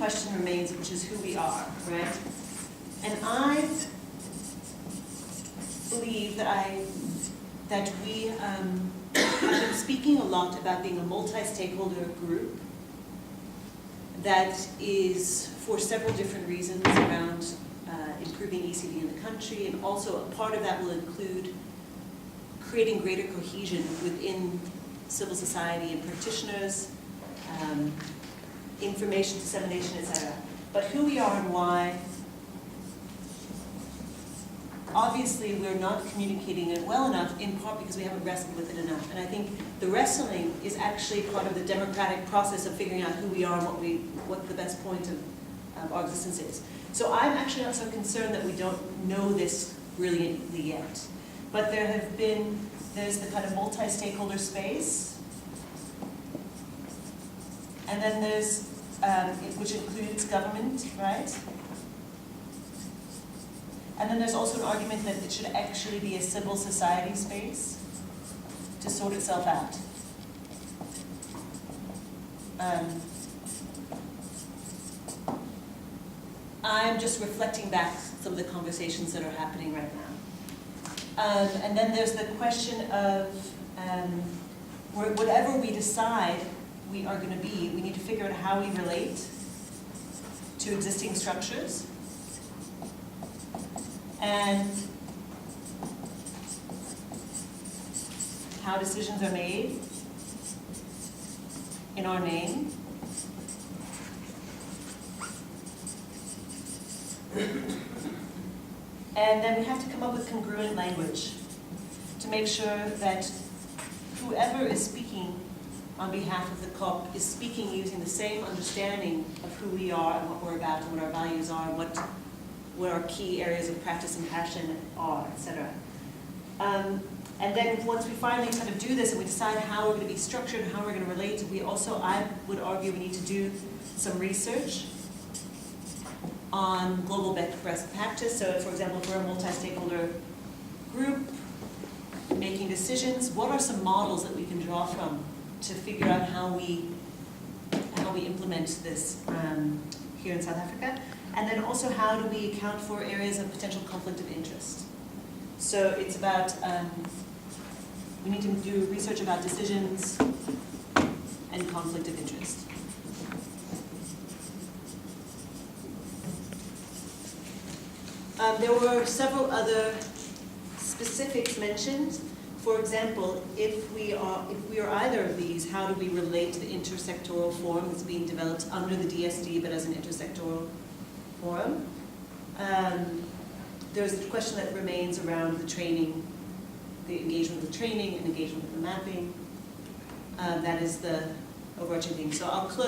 question remains, which is who we are, right? And I believe that we have been speaking a lot about being a multi-stakeholder group that is, for several different reasons, around improving ECD in the country, and also a part of that will include creating greater cohesion within civil society and practitioners, information dissemination, etc. But who we are and why, obviously we're not communicating it well enough, in part because we haven't wrestled with it enough. And I think the wrestling is actually part of the democratic process of figuring out who we are and what the best point of our existence is. So I'm actually not so concerned that we don't know this brilliantly yet. But there's the kind of multi-stakeholder space, and then there's, which includes government, right? And then there's also an argument that it should actually be a civil society space to sort itself out. I'm just reflecting back some of the conversations that are happening right now. And then there's the question of whatever we decide we are going to be, we need to figure out how we relate to existing structures and how decisions are made in our name. And then we have to come up with congruent language to make sure that whoever is speaking on behalf of the CoP is speaking using the same understanding of who we are and what we're about and what our values are and what our key areas of practice and passion are, etc. And then once we finally kind of do this and we decide how we're going to be structured and how we're going to relate, we also, I would argue, we need to do some research on global best practice. So, for example, if we're a multi-stakeholder group making decisions, what are some models that we can draw from to figure out how we implement this here in South Africa? And then also, how do we account for areas of potential conflict of interest? So it's about, we need to do research about decisions and conflict of interest. There were several other specifics mentioned. For example, if we are either of these, how do we relate to the intersectoral forum that's being developed under the DSD but as an intersectoral forum? There's a question that remains around the training, the engagement with the training and engagement with the mapping. That is the overarching thing. So I'll close.